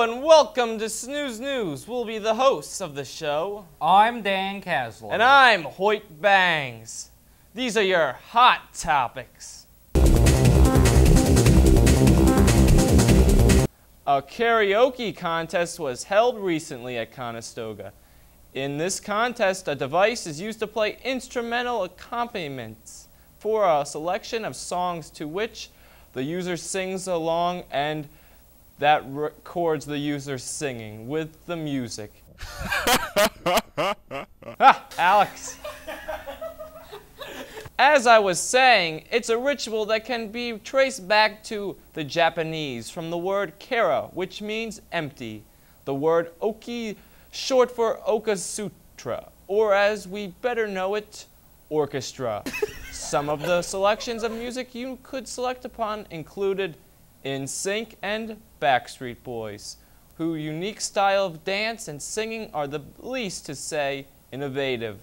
and welcome to Snews News. We'll be the hosts of the show. I'm Dan Kasler. And I'm Hoyt Bangs. These are your hot topics. A karaoke contest was held recently at Conestoga. In this contest, a device is used to play instrumental accompaniments for a selection of songs to which the user sings along, and that records the user singing with the music. Alex. As I was saying, it's a ritual that can be traced back to the Japanese from the word kara, which means empty. The word oki, short for Okasutra, or as we better know it, orchestra. Some of the selections of music you could select upon included NSYNC and Backstreet Boys, whose unique style of dance and singing are the least to say innovative.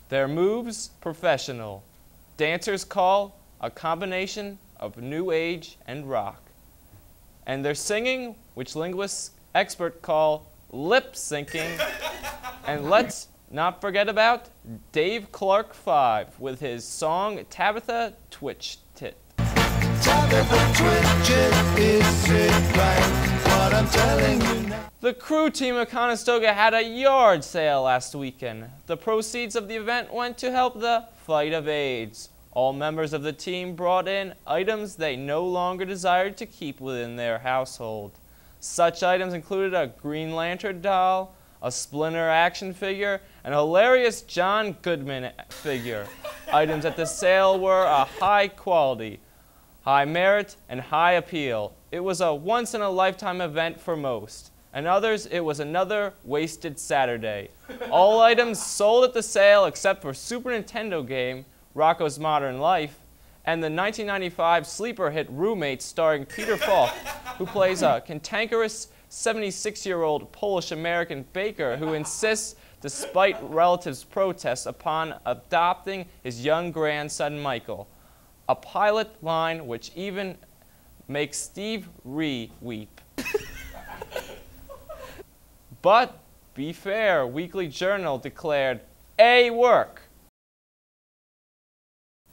Their moves, professional. Dancers call a combination of new age and rock. And their singing, which linguists expert call lip syncing. And let's not forget about Dave Clark 5 with his song Tabitha Twitch Tit. Tabitha Twitch It, is it right what I'm telling you now? The crew team of Conestoga had a yard sale last weekend. The proceeds of the event went to help the fight of AIDS. All members of the team brought in items they no longer desired to keep within their household. Such items included a Green Lantern doll, a Splinter action figure, and a hilarious John Goodman figure. Items at the sale were a high quality, high merit, and high appeal. It was a once-in-a-lifetime event for most, and others it was another wasted Saturday. All items sold at the sale except for Super Nintendo game Rocko's Modern Life and the 1995 sleeper hit Roommates starring Peter Falk, who plays a cantankerous 76-year-old Polish-American baker who insists, despite relatives' protests, upon adopting his young grandson Michael. A pilot line which even makes Steve Ree weep. But, be fair, Weekly Journal declared, "A work."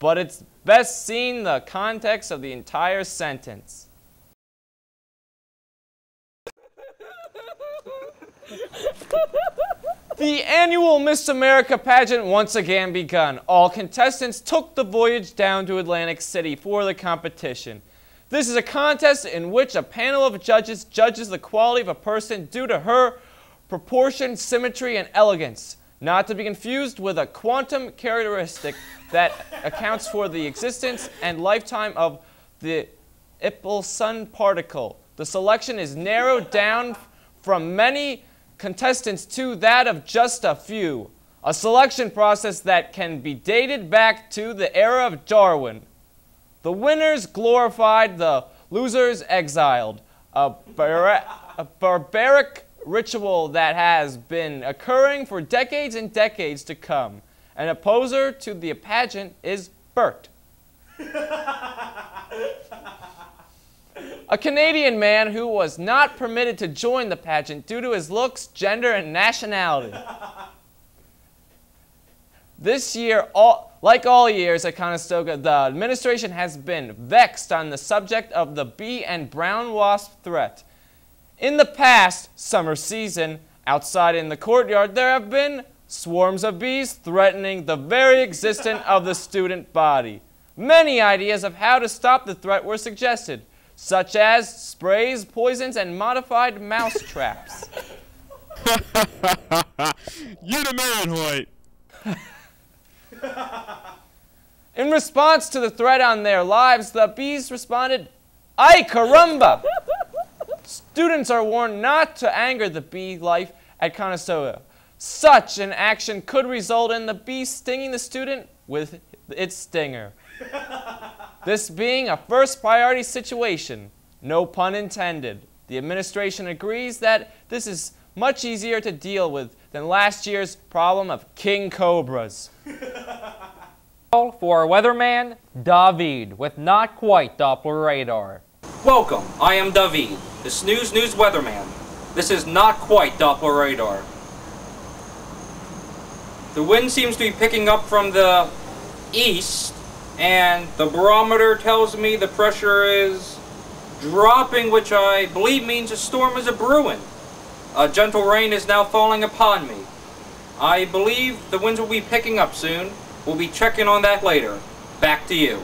But it's best seen the context of the entire sentence. The annual Miss America pageant once again begun. All contestants took the voyage down to Atlantic City for the competition. This is a contest in which a panel of judges judges the quality of a person due to her proportion, symmetry, and elegance, not to be confused with a quantum characteristic that accounts for the existence and lifetime of the Sun particle. The selection is narrowed down from many contestants to that of just a few, a selection process that can be dated back to the era of Darwin. The winners glorified, the losers exiled, a barbaric ritual that has been occurring for decades and decades to come. An opposer to the pageant is Bert. A Canadian man who was not permitted to join the pageant due to his looks, gender, and nationality. This year, like all years at Conestoga, the administration has been vexed on the subject of the bee and brown wasp threat. In the past summer season, outside in the courtyard, there have been swarms of bees threatening the very existence of the student body. Many ideas of how to stop the threat were suggested, such as sprays, poisons, and modified mouse traps. You're the man, Hoyt. In response to the threat on their lives, the bees responded, "Ay caramba!" Students are warned not to anger the bee life at Conestoga. Such an action could result in the bee stinging the student with its stinger. This being a first priority situation, no pun intended. The administration agrees that this is much easier to deal with than last year's problem of king cobras. For our weatherman, David, with not quite Doppler radar. Welcome, I am David, the Snews News weatherman. this is not quite Doppler radar. The wind seems to be picking up from the east, and the barometer tells me the pressure is dropping, which I believe means a storm is a-brewing. A gentle rain is now falling upon me. I believe the winds will be picking up soon. We'll be checking on that later. Back to you.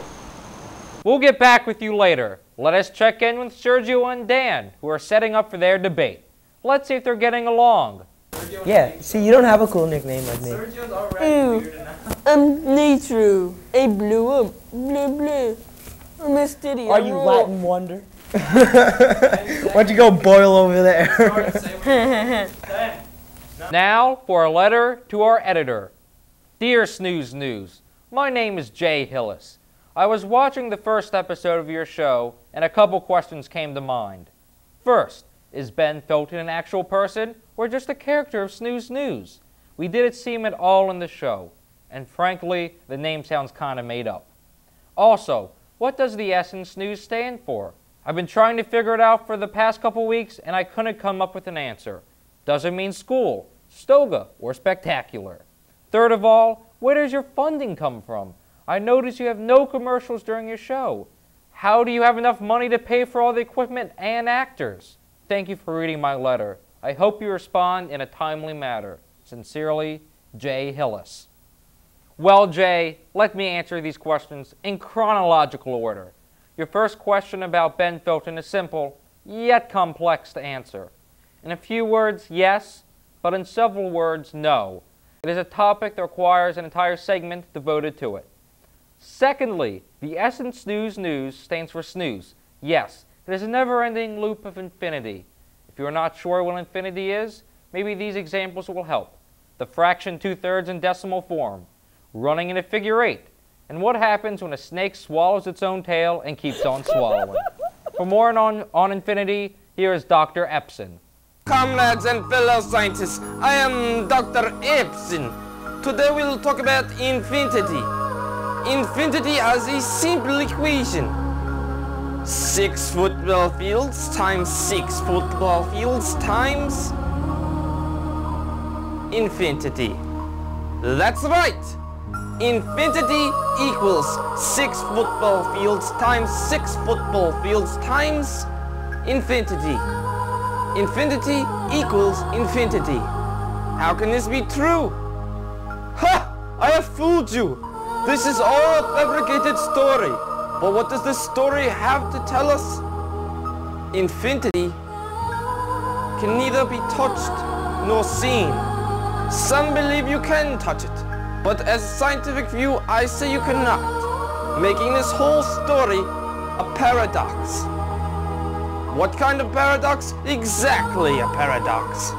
We'll get back with you later. Let us check in with Sergio and Dan, who are setting up for their debate. Let's see if they're getting along. Yeah, see, you don't have a cool nickname like me. Sergio's already weird enough. I'm nature. A blue, blue, blue. I'm a steady. Are you Latin wonder? Why'd you go boil over there? Now for a letter to our editor. Dear Snews News, my name is Jay Hillis. I was watching the first episode of your show, and a couple questions came to mind. First, is Ben Felton an actual person, or just a character of Snews News? We didn't see him at all in the show, and frankly, the name sounds kind of made up. Also, what does the S in Snews stand for? I've been trying to figure it out for the past couple weeks, and I couldn't come up with an answer. Does it mean school, stoga, or spectacular? Third of all, where does your funding come from? I notice you have no commercials during your show. How do you have enough money to pay for all the equipment and actors? Thank you for reading my letter. I hope you respond in a timely manner. Sincerely, Jay Hillis. Well, Jay, let me answer these questions in chronological order. Your first question about Ben Felton is simple, yet complex to answer. In a few words, yes, but in several words, no. It is a topic that requires an entire segment devoted to it. Secondly, the S in Snews News stands for snooze. Yes, it is a never-ending loop of infinity. If you are not sure what infinity is, maybe these examples will help. The fraction 2/3 in decimal form, running in a figure 8, and what happens when a snake swallows its own tail and keeps on swallowing. For more on infinity, here is Dr. Epson. Comrades and fellow scientists, I am Dr. Epson. Today we'll talk about infinity. Infinity has a simple equation. 6 football fields times 6 football fields times infinity. That's right. Infinity equals 6 football fields times 6 football fields times infinity. Infinity equals infinity. How can this be true? Ha! I have fooled you. This is all a fabricated story. But what does this story have to tell us? Infinity can neither be touched nor seen. Some believe you can touch it, but as a scientific view, I say you cannot, making this whole story a paradox. What kind of paradox? Exactly a paradox.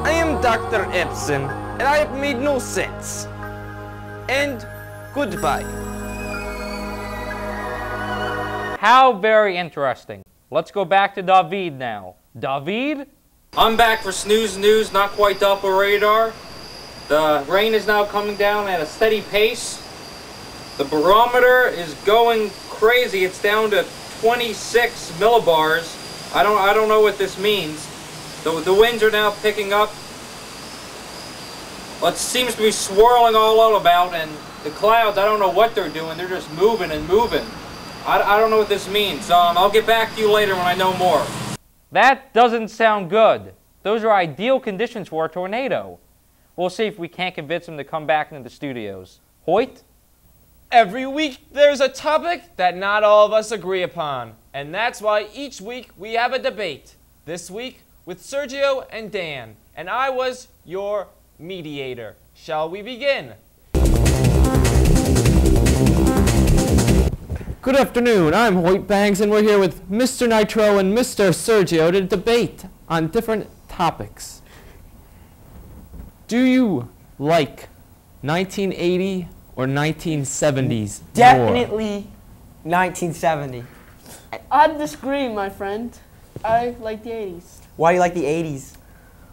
I am Dr. Epson, and I have made no sense. And goodbye. How very interesting. Let's go back to David now. David? I'm back for Snews News, not quite Doppler radar. The rain is now coming down at a steady pace. The barometer is going crazy. It's down to 26 millibars. I don't know what this means. The winds are now picking up. What seems to be swirling all about, and the clouds, I don't know what they're doing. They're just moving and moving. I don't know what this means. I'll get back to you later when I know more. That doesn't sound good. Those are ideal conditions for a tornado. We'll see if we can't convince him to come back into the studios. Hoyt? Every week there's a topic that not all of us agree upon. And that's why each week we have a debate. This week with Sergio and Dan. And I was your mediator. Shall we begin? Good afternoon, I'm Hoyt Banks, and we're here with Mr. Nitro and Mr. Sergio to debate on different topics. Do you like 1980 or 1970s more? Definitely 1970. I disagree, my friend. I like the 80s. Why do you like the 80s?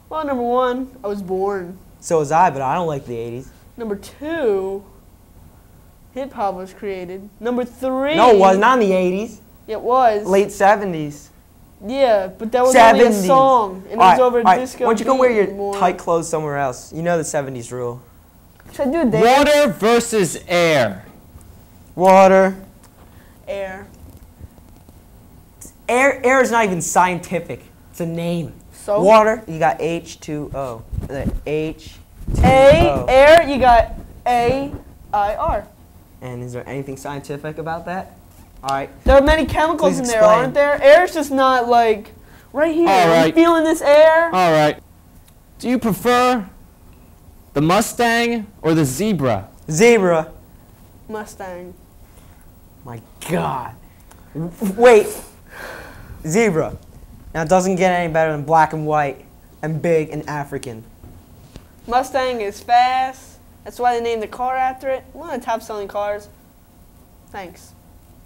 Well, number one, I was born. So was I, but I don't like the 80s. Number two, hip-hop was created. Number three... No, it was not in the 80s. It was. Late 70s. Yeah, but that was only a 70s. song, and it was over a disco. Why don't you go wear your more. tight clothes somewhere else? You know the 70s rule. Should I do a dance? Water versus air. Water. Air. Air is not even scientific. It's a name. So? Water, you got H2O. H2O. Air, you got A-I-R. And is there anything scientific about that? All right. There are many chemicals Please in there, explain. aren't there? Air's just not like right here. All right. You feeling this air? All right. Do you prefer the Mustang or the Zebra? Zebra. Mustang. My God. Wait. Zebra. Now it doesn't get any better than black and white and big and African. Mustang is fast. That's why they named the car after it. One of the top selling cars. Thanks.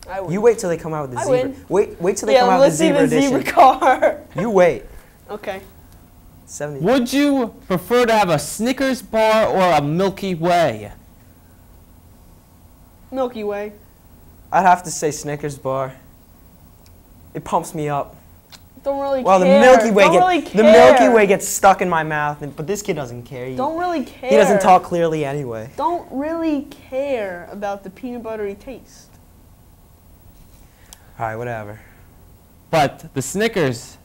I win. You wait till they come out with the I zebra. win. Wait till they come out with let's the see zebra the edition. zebra car. You wait. Okay. 70. Would you prefer to have a Snickers bar or a Milky Way? Milky Way. I'd have to say Snickers bar. It pumps me up. Don't really Well, care. the Milky Way gets stuck in my mouth, but this kid doesn't care. Don't really care. He doesn't talk clearly anyway. Don't really care about the peanut buttery taste. All right, whatever. But the Snickers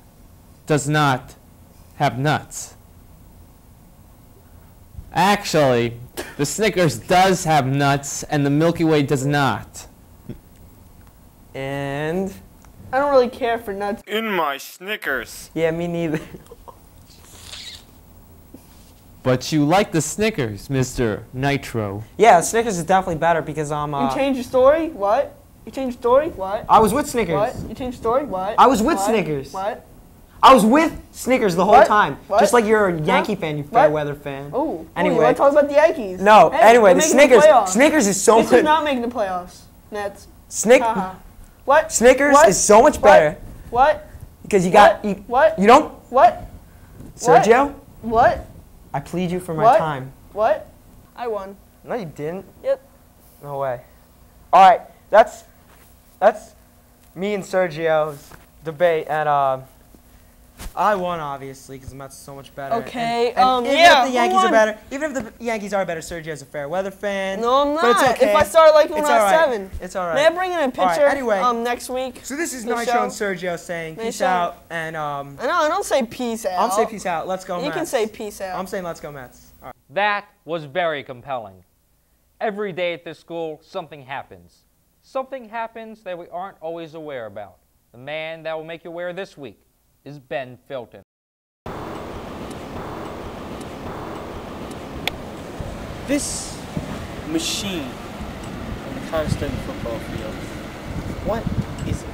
does not have nuts. Actually, the Snickers does have nuts and the Milky Way does not. And I don't really care for nuts. In my Snickers. yeah, me neither. But you like the Snickers, Mr. Nitro. Yeah, Snickers is definitely better because I'm. You changed your story? What? You changed your story? What? I was with Snickers. What? You changed your story? What? I was with What? Snickers. What? I was with Snickers the whole What? time. What? Just like you're a Yankee fan, you fair What? weather fan. Oh. Anyway. You want to talk about the Yankees? No, Hey, anyway, they're the making Snickers. playoffs. Snickers is so This is good. not making the playoffs. Nets. Haha. What? Snickers What? is so much better What? because you got What? you don't What? Sergio. What? I plead you for my What? time. What? I won. No, you didn't. Yep. No way. All right, that's me and Sergio's debate, and I won obviously because the Mets are so much better. Okay, And even yeah, if the Yankees who are won? better, even if the Yankees are better, Sergio's a fair weather fan. No, I'm not. But it's okay. If I started liking when It's I was all right. 7. It's all right. May I bring in a All right, picture anyway. next week? So this is The Nitro show. and Sergio saying Nice peace show. out, and I know, I don't say peace out. I'm saying peace out. Let's go You Mets. can say peace out. I'm saying let's go Mets. All right. That was very compelling. Every day at this school, something happens. Something happens that we aren't always aware about. The man that will make you aware this week is Ben Filton. This machine on the constant football field, what is it?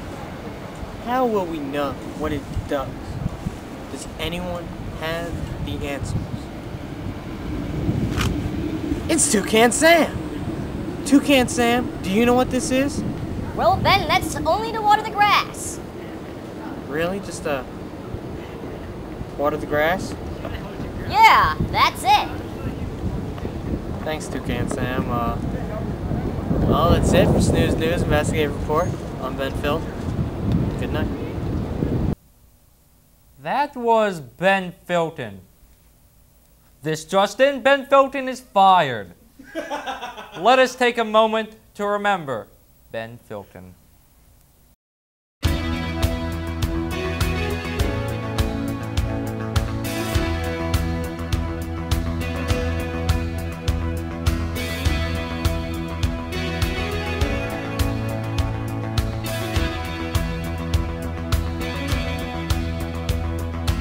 How will we know what it does? Does anyone have the answers? It's Toucan Sam! Toucan Sam, do you know what this is? Well, Ben, that's only to water the grass. Really? Just water the grass? Yeah, that's it. Thanks, Toucan Sam. Well, that's it for Snews News Investigative Report. I'm Ben Phil. Good night. That was Ben Filton. This just in, Ben Filton is fired. Let us take a moment to remember Ben Filton.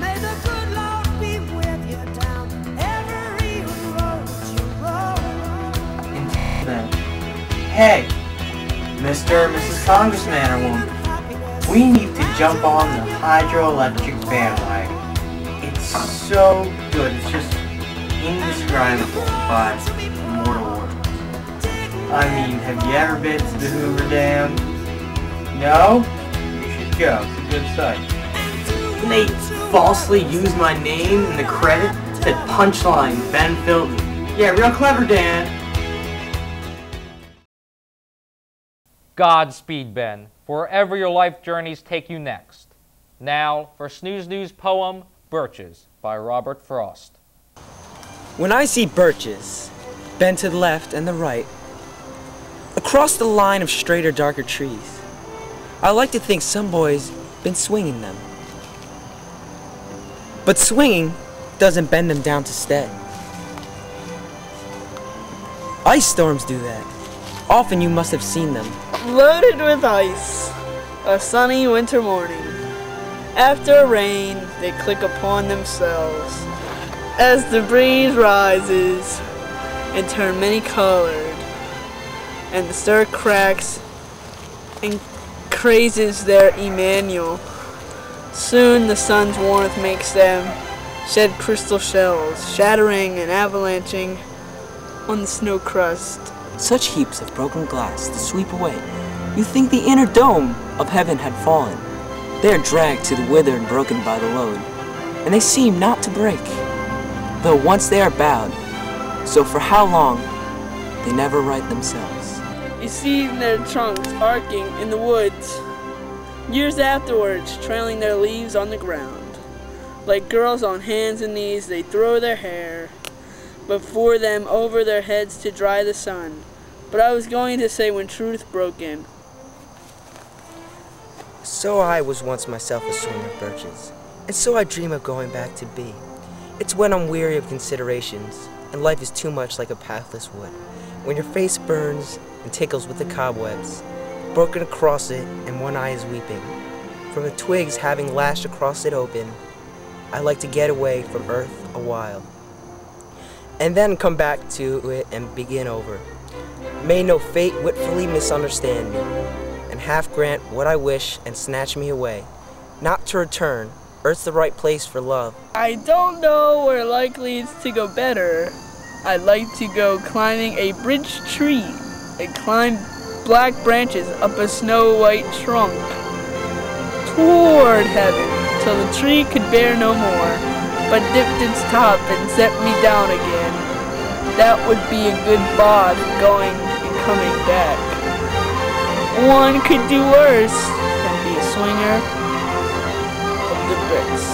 May the good Lord be with you down every road you roll. Hey, Mr. or Mrs. Congressman or woman, we need to jump on the hydroelectric bandwagon. It's so good, it's just indescribable by mortal words. I mean, have you ever been to the Hoover Dam? No? You should go, it's a good sight. And they falsely use my name in the credit, said punchline, Ben Filton. Yeah, real clever, Dan. Godspeed, Ben, for wherever your life journeys take you next. Now for Snews News poem, Birches, by Robert Frost. When I see birches, bent to the left and the right, across the line of straighter, darker trees, I like to think some boy's been swinging them. But swinging doesn't bend them down to stay. Ice storms do that. Often you must have seen them. Loaded with ice, a sunny winter morning. After a rain, they click upon themselves as the breeze rises and turn many-colored, and the stir cracks and crazes their Emmanuel. Soon the sun's warmth makes them shed crystal shells, shattering and avalanching on the snow crust. Such heaps of broken glass to sweep away, you think the inner dome of heaven had fallen. They are dragged to the withered and broken by the load, and they seem not to break, though once they are bowed, so for how long, they never right themselves. You see their trunks arcing in the woods, years afterwards, trailing their leaves on the ground. Like girls on hands and knees, they throw their hair before them over their heads to dry the sun. But I was going to say when truth broke in. So I was once myself a swinger of birches, and so I dream of going back to be. It's when I'm weary of considerations, and life is too much like a pathless wood, when your face burns and tickles with the cobwebs, broken across it, and one eye is weeping. From the twigs having lashed across it open, I like to get away from earth a while, and then come back to it and begin over. May no fate witfully misunderstand me, and half grant what I wish and snatch me away, not to return. Earth's the right place for love. I don't know where likely it's to go better. I'd like to go climbing a bridge tree and climb black branches up a snow-white trunk toward heaven till the tree could bear no more, but dipped its top and set me down again. That would be a good bob going and coming back. One could do worse than be a swinger of the bricks.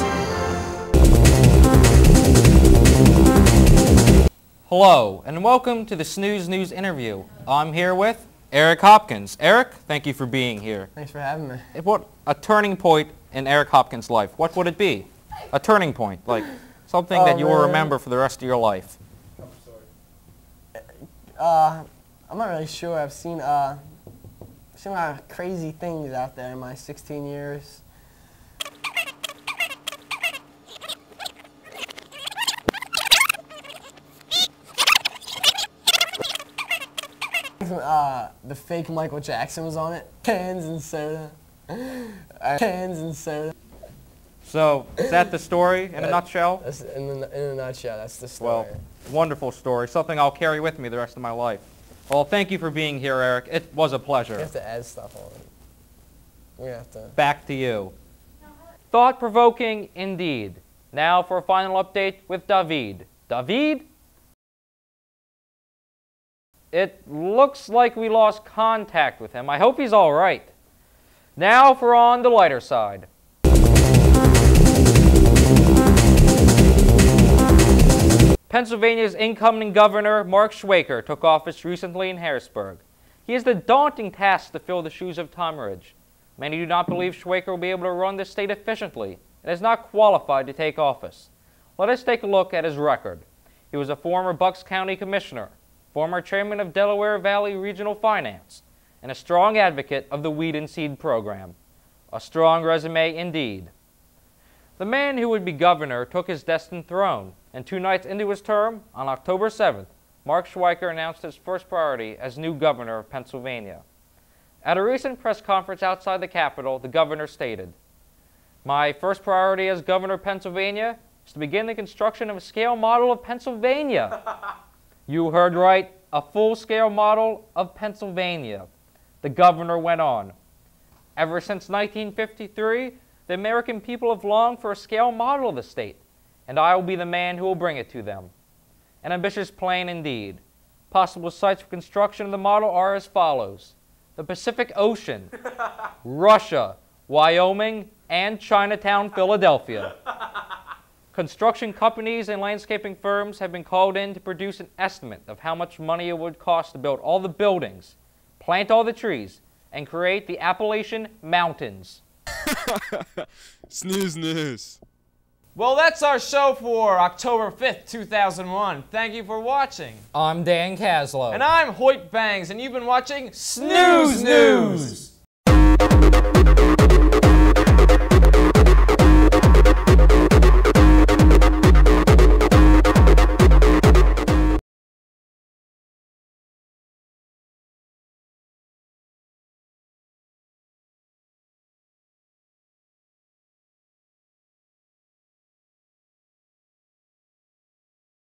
Hello, and welcome to the Snews News interview. I'm here with Eric Hopkins. Eric, thank you for being here. Thanks for having me. What a turning point in Eric Hopkins' life. What would it be? A turning point, like something that you will remember for the rest of your life. I'm not really sure. I've seen a lot of crazy things out there in my 16 years. The fake Michael Jackson was on it. Cans and soda. Cans and soda. So, is that the story in a nutshell? That's in a nutshell, that's the story. Well, wonderful story. Something I'll carry with me the rest of my life. Well, thank you for being here, Eric. It was a pleasure. We have to add stuff on it. We have to. Back to you. Thought-provoking indeed. Now for a final update with David. David? It looks like we lost contact with him. I hope he's all right. Now for on the lighter side. Pennsylvania's incoming governor, Mark Schwaker, took office recently in Harrisburg. He has the daunting task to fill the shoes of Tom Ridge. Many do not believe Schwaker will be able to run the state efficiently and is not qualified to take office. Let us take a look at his record. He was a former Bucks County Commissioner, former chairman of Delaware Valley Regional Finance, and a strong advocate of the Weed and Seed program. A strong resume indeed. The man who would be governor took his destined throne, and 2 nights into his term, on October 7th, Mark Schwaker announced his first priority as new governor of Pennsylvania. At a recent press conference outside the Capitol, the governor stated, "My first priority as governor of Pennsylvania is to begin the construction of a scale model of Pennsylvania." You heard right, a full-scale model of Pennsylvania. The governor went on. Ever since 1953, the American people have longed for a scale model of the state, and I will be the man who will bring it to them. An ambitious plan indeed. Possible sites for construction of the model are as follows: the Pacific Ocean, Russia, Wyoming, and Chinatown, Philadelphia. Construction companies and landscaping firms have been called in to produce an estimate of how much money it would cost to build all the buildings, plant all the trees, and create the Appalachian Mountains. Snooze news. Well, that's our show for October 5th, 2001. Thank you for watching. I'm Dan Caslow. And I'm Hoyt Bangs, and you've been watching Snews News.